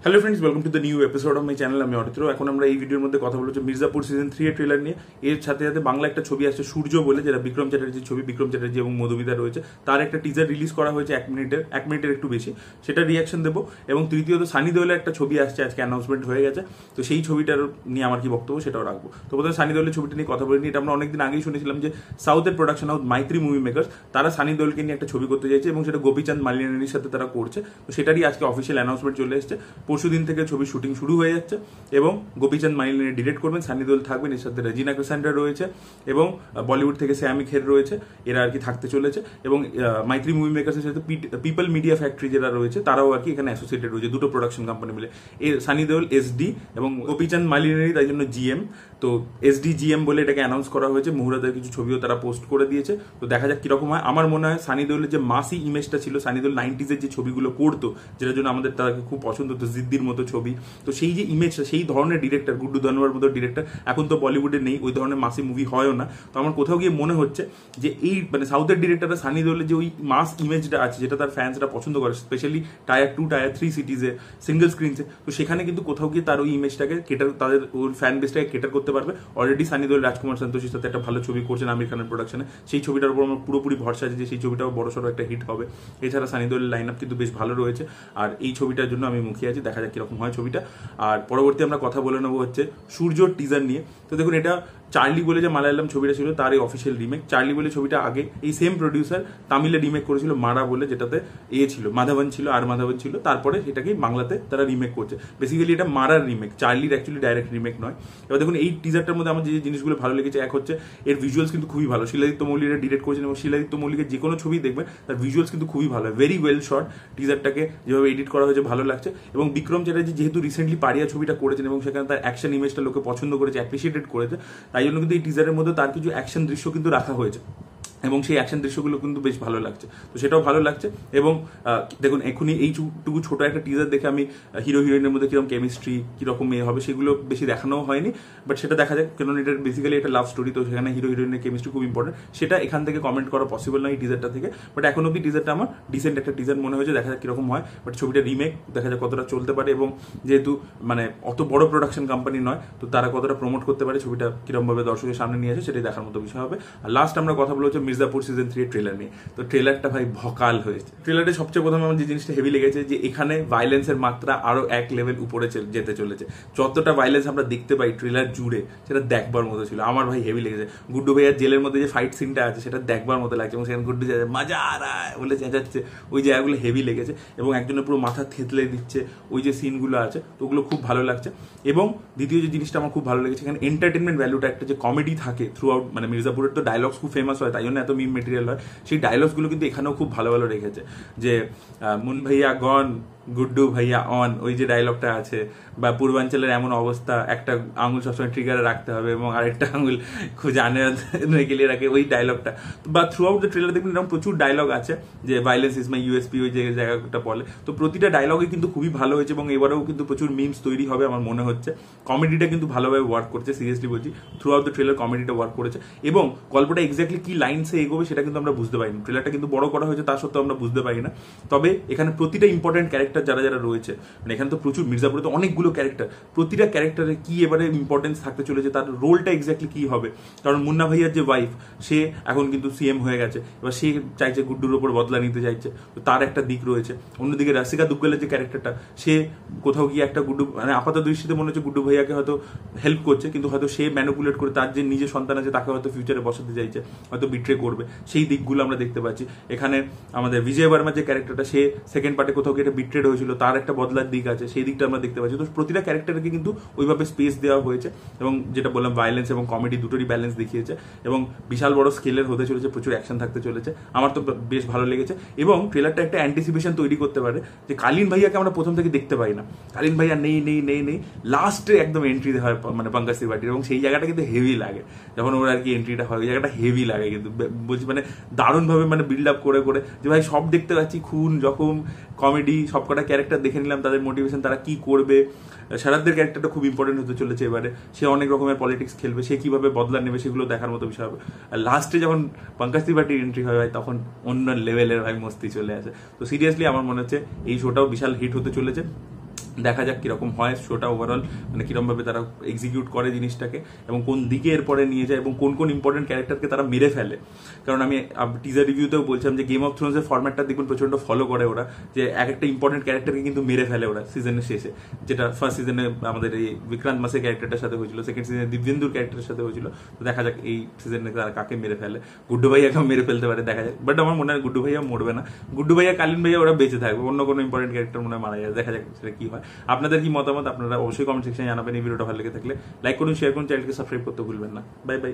Hello friends, welcome to the new episode of my channel. আমি অরিত্র। এখন আমরা এই ভিডিওর মধ্যে কথা বলছি মির্জাপুর সিজন 3 এর ট্রেলার নিয়ে। এর সাথে সাথে বাংলা একটা ছবি আসছে সূর্য বলে, যেটা বিক্রম চ্যাটার্জির ছবি। বিক্রম চ্যাটার্জি এবং মধুমিতা রয়েছে, তার একটা টিজার রিলিজ করা হয়েছে 1 মিনিটের একটু বেশি। সেটা রিয়াকশন দেবো। এবং তৃতীয়ত সানি দেওলের একটা ছবি আসছে, আজকে অ্যানাউন্সমেন্ট হয়ে গেছে। তো সেই ছবিটার নিয়ে আমার কি বক্তব্য সেটাও রাখবো। তো প্রথমে সানি দেওলের ছবিটা নিয়ে কথা বলিনি। এটা আমরা অনেকদিন আগেই শুনেছিলাম যে সাউথের production house Maitri movie makers তারা সানি দেওলকে নিয়ে একটা ছবি করতে চাইছে এবং সেটা গোপীচাঁদ মালিনীর সাথে তারা করছে। তো সেটারই আজকে অফিসিয়াল অ্যানাউন্সমেন্ট চলে এসেছে। পরশুদিন থেকে ছবি শুটিং শুরু হয়ে যাচ্ছে এবং গোপীচাঁদ মালিনী ডিরেক্ট করবেন, সানি দেওল থাকবেন, এর সাথে রেজিনা ক্রিসান্ডা রয়েছে এবং বলিউড থেকে স্যামি খের রয়েছে, এরা আর কি থাকতে চলেছে। এবং মাইত্রী মুভি মেকার্সের সাথে পিপল মিডিয়া ফ্যাক্টরি যারা রয়েছে তারাও আর কি এখানে অ্যাসোসিয়েটেড রয়েছে, দুটো প্রোডাকশন কোম্পানি মিলে। সানি দেওল এসডি এবং গোপীচাঁদ মালিনী তাই জন্য জিএম। তো এসডি জিএম বলে এটাকে অ্যানাউন্স করা হয়েছে। মুহুরাদের কিছু ছবিও তারা পোস্ট করে দিয়েছে। তো দেখা যাক কিরকম হয়। আমার মনে হয় সানি দেওলের যে মাসি ইমেজটা ছিল, সানি দেওল 90s যে ছবিগুলো করতো, যেটার জন্য আমাদের তাকে খুব পছন্দ হতো, জিদ্দির মতো ছবি। তো সেই যে ইমেজটা, সেই ধরনের ডিরেক্টর, গুড্ডু ধনওয়ার মতো ডিরেক্টর এখন তো বলিউডে নেই, ওই ধরনের মাসি মুভি হয়ও না। তো আমার কোথাও গিয়ে মনে হচ্ছে যে এই মানে সাউথের ডিরেক্টররা সানি দেওলের যে ওই মাস ইমেজটা আছে, যেটা তার ফ্যান্সরা পছন্দ করে, স্পেশালি টায়ার 2 টায়ার 3 সিটিজে সিঙ্গেল স্ক্রিনসে, তো সেখানে কিন্তু কোথাও গিয়ে তার ওই ইমেজটাকে কেটার, তাদের ওই ফ্যান বেসটাকে কেটার করতে পারবে। অলরেডি সানি দেওল রাজকুমার সন্তোষীর সাথে একটা ভালো ছবি করছেন আমির খানের প্রোডাকশনে। সেই ছবিটার উপর আমার পুরোপুরি ভরসা আছে যে সেই ছবিটাও বড়সড় একটা হিট হবে। এছাড়া সানি দেওলের লাইন আপ কিন্তু বেশ ভালো রয়েছে। আর এই ছবিটার জন্য আমি মুখিয়ে আছি, দেখা যাক কিরকম হয় ছবিটা। আর পরবর্তী আমরা কথা বলে নেবো হচ্ছে সূর্যর টিজার নিয়ে। তো দেখুন, এটা চার্লি বলে যে মালায়ালাম ছবিটা ছিল তার এই অফিসিয়াল রিমেক। চার্লি বলে ছবিটা আগে এই সেম প্রডিউসার তামিলে রিমেক করেছিল মারা বলে, যেটাতে ছিল মাধবন ছিল, আর মাধবন ছিল। তারপরে সেটাকে বাংলাতে তারা রিমেক করছে। বেসিক্যালি এটা মারার রিমেক, চার্লির অ্যাকচুয়ালি ডাইরেক্ট রিমেক নয়। এবার দেখুন, এই টিজারটার মধ্যে আমার যে জিনিসগুলো ভালো লেগেছে, এক হচ্ছে এর ভিজুয়ালস কিন্তু খুবই ভালো। শিলাদিত্য মল্লিক ডিরেক্ট করেছেন এবং শিলাদিত্য মল্লিকের যে কোনো ছবি দেখবেন তার ভিজুয়ালস কিন্তু খুবই ভালো, ভেরি ওয়েল শট। টিজারটাকে যেভাবে এডিট করা হয়েছে ভালো লাগছে। এবং বিক্রম চ্যাটার্জি যেহেতু রিসেন্টলি পারিয়া ছবিটা করেছেন এবং সেখানে তার অ্যাকশন ইমেজটা লোকে পছন্দ করেছে, অ্যাপ্রিসিয়েটেড করেছে, তাই জন্য কিন্তু এই টিজারের মধ্যে তার কিছু অ্যাকশন দৃশ্য কিন্তু রাখা হয়েছে এবং সেই অ্যাকশন দৃশ্যগুলো কিন্তু বেশ ভালো লাগছে। তো সেটাও ভালো লাগছে। এবং দেখুন, এখনই এইটুকু ছোট একটা টিজার দেখে আমি হিরো হিরোইনের মধ্যে কিরকম কেমিস্ট্রি, কিরকম হবে সেগুলো বেশি দেখানোও হয়নি। বাট সেটা দেখা যাক, কারণ এটা বেসিক্যালি একটা লাভ স্টোরি, তো সেখানে হিরো হিরোইনের কেমিস্ট্রি খুব ইম্পর্টেন্ট। সেটা এখান থেকে কমেন্ট করা পসিবল নয় এই টিজারটা থেকে। বাট এখন অব্দি টিজারটা আমার ডিসেন্ট একটা টিজার মনে হয়েছে, দেখা যাক কিরকম হয়। বাট ছবিটা রিমেক, দেখা যাক কতটা চলতে পারে এবং যেহেতু মানে অত বড় প্রোডাকশন কোম্পানি নয়, তো তারা কতটা প্রমোট করতে পারে, ছবিটা কিরকমভাবে দর্শকের সামনে নিয়ে আসে, সেটাই দেখার মতো বিষয় হবে। আর লাস্ট আমরা কথা বলছি মির্জাপুর সিজন 3 ট্রেলার নিয়ে। তো ট্রেলারটা ভাই ভকাল হয়েছে। ট্রেলারে সবচেয়ে প্রথমে আমার যে জিনিসটা হেভি লেগেছে, যে এখানে ভাইলেন্সের মাত্রা আরো এক লেভেল উপরে যেতে চলেছে। যতটা ভাইলেন্স আমরা দেখতে পাই ট্রেলার জুড়ে, সেটা দেখবার মতো ছিল। আমার ভাই হেভি লেগেছে। গুড্ডু ভাইয়ার জেলের মধ্যে যে ফাইট সিনটা আছে, সেটা দেখবার মতো লাগছে এবং সেখানে গুড্ডু মজা আর বলে চেঁচাচ্ছে, ওই জায়গাগুলো হেভি লেগেছে। এবং একজনের পুরো মাথা থেতলে দিচ্ছে, ওই যে সিনগুলো আছে, তো ওগুলো খুব ভালো লাগছে। এবং দ্বিতীয় যে জিনিসটা আমার খুব ভালো লেগেছে, এখানে এন্টারটেনমেন্ট ভ্যালুটা, একটা যে কমেডি থাকে থ্রু আউট, মানে মির্জাপুরের তো ডায়লগস খুব ফেমাস হয়, তাই জন্য এত মিম মেটেরিয়াল হয়। সেই ডায়লগসগুলো কিন্তু এখানেও খুব ভালো ভালো রেখেছে। যে মুন ভাইয়া গন, গুড্ডু ভাইয়া অন, ওই যে ডায়লগটা আছে, বা পূর্বাঞ্চলের এমন অবস্থা, একটা আঙুল সবসময় ট্রিগারে রাখতে হবে এবং আরেকটা আঙুল জানে গেলিয়ে রাখে, ওই ডায়লগটা। বা থ্রু আউট দ্য ট্রেলার দেখবেন এরকম প্রচুর ডায়লগ আছে, যে ভাইলেন্স ইজ মাই ইউএসপি, ওই যে জায়গাটা বলে। তো প্রতিটা ডায়লগই কিন্তু খুবই ভালো হয়েছে এবং এবারেও কিন্তু প্রচুর মিমস তৈরি হবে আমার মনে হচ্ছে। কমেডিটা কিন্তু ভালোভাবে ওয়ার্ক করছে, সিরিয়াসলি বলছি। থ্রু আউট দ্য ট্রেলার কমেডিটা ওয়ার্ক করেছে এবং গল্পটা এক্স্যাক্টলি কি লাইনসে এগোবে সেটা কিন্তু আমরা বুঝতে পারি না। ট্রেলারটা কিন্তু বড় করা হয়েছে, তা সত্ত্বেও আমরা বুঝতে পারি না। তবে এখানে প্রতিটা ইম্পর্টেন্ট ক্যারেক্টার যারা যারা রয়েছে, মানে এখানে তো প্রচুর, মির্জাপুরে তো অনেকগুলো ক্যারেক্টার, প্রতিটা ক্যারেক্টারে কি এবারে ইম্পর্টেন্স থাকতে চলেছে, তার রোলটা এক্স্যাক্টলি কি হবে। কারণ মুন্না ভাইয়ার যে ওয়াইফ, সে এখন কিন্তু সিএম হয়ে গেছে, এবার সে চাইছে গুড্ডুর ওপর বদলা নিতে চাইছে, তো তার একটা দিক রয়েছে। অন্যদিকে রাশিকা দুগ্গলের যে ক্যারেক্টারটা, সে কোথাও গিয়ে একটা গুড্ডু, মানে আপাত দৃষ্টিতে মনে হচ্ছে গুড্ডু ভাইয়াকে হয়তো হেল্প করছে, কিন্তু হয়তো সে ম্যানিপুলেট করে তার যে নিজের সন্তান আছে তাকে হয়তো ফিউচারে বসাতে চাইছে, হয়তো বিট্রে করবে। সেই দিকগুলো আমরা দেখতে পাচ্ছি এখানে। আমাদের বিজয় বর্মার যে ক্যারেক্টারটা, সে সেকেন্ড পার্টে কোথাও গিয়ে বিট্রেড হয়েছিল, তার একটা বদলার দিক আছে, সেই দিকটা আমরা দেখতে পাচ্ছি। তো প্রতিটা ক্যারেক্টারকে কিন্তু ওইভাবে স্পেস দেওয়া হয়েছে এবং যেটা বললাম, ভায়োলেন্স এবং কমেডি দুটোরই ব্যালেন্স দেখিয়েছে এবং বিশাল বড় স্কেলের হতে চলেছে, প্রচুর অ্যাকশন থাকতে চলেছে। আমার তো বেশ ভালো লেগেছে এবং ট্রেলারটা একটা অ্যান্টিসিপেশন তৈরি করতে পারে, যে কালীন ভাইয়াকে আমরা প্রথম থেকে দেখতে পাই না, কালীন ভাইয়া নেই নেই নেই নেই, লাস্টে একদম এন্ট্রি হয় মানে পঙ্কজ ত্রিপাঠীর, এবং সেই জায়গাটা কিন্তু হেভি লাগে যখন ওর আর কি এন্ট্রিটা হয়, ওই জায়গাটা হেভি লাগে কিন্তু বলছি, মানে দারুণভাবে মানে বিল্ড আপ করে করে, যে ভাই সব দেখতে পাচ্ছি, খুন জখম কমেডি, সবকটা ক্যারেক্টার দেখে নিলাম, তাদের মোটিভেশন, তারা কি করবে। শারদের ক্যারেক্টারটা খুব ইম্পর্টেন্ট হতে চলেছে এবারে, সে অনেক রকমের পলিটিক্স খেলবে, সে কিভাবে বদলা নেবে সেগুলো দেখার মতো বিষয় হবে। আর লাস্টে যখন পঙ্কজ ত্রিপাঠীর এন্ট্রি হয় তখন অন্য লেভেলের ভাই মস্তি চলে আসে। তো সিরিয়াসলি আমার মনে হচ্ছে এই শোটাও বিশাল হিট হতে চলেছে। দেখা যাক কিরকম হয় শোটা ওভারঅল, মানে কিরকমভাবে তারা এক্সিকিউট করে জিনিসটাকে এবং কোন দিকে এরপরে নিয়ে যায় এবং কোন কোন ইম্পর্টেন্ট ক্যারেক্টারকে তারা মেরে ফেলে। কারণ আমি টিজার রিভিউতেও বলছিলাম যে গেম অফ থ্রোনসের ফরম্যাটটা দেখুন প্রচন্ড ফলো করে ওরা, যে এক একটা ইম্পর্টেন্ট ক্যারেক্টারকে কিন্তু মেরে ফেলে ওরা সিজনের শেষে, যেটা ফার্স্ট সিজনে আমাদের এই বিক্রান্ত মাসের ক্যারেক্টারটার সাথে হয়েছিল, সেকেন্ড সিজনে দিব্যেন্দুর ক্যারেক্টারের সাথে হয়েছিল। তো দেখা যাক এই সিজনে তারা কাকে মেরে ফেলে। গুড্ডু ভাইয়াকেও মেরে ফেলতে পারে, দেখা যাক। বাট আমার মনে হয় গুড্ডু ভাইয়া মরবে না, গুড্ডু ভাইয়া কালীন ভাইয়া ওরা বেঁচে থাকবে, অন্য কোনো ইম্পর্টেন্ট ক্যারেক্টার মনে হয় মারা যায়, দেখা যাক সেটা কি হয়। আপনাদের কি মতামত আপনারা অবশ্যই কমেন্ট সেকশনে জানাবেন। এই ভিডিওটা ভালো লেগে থাকলে লাইক করুন, শেয়ার করুন, চ্যানেলকে সাবস্ক্রাইব করতে ভুলবেন না। Bye bye.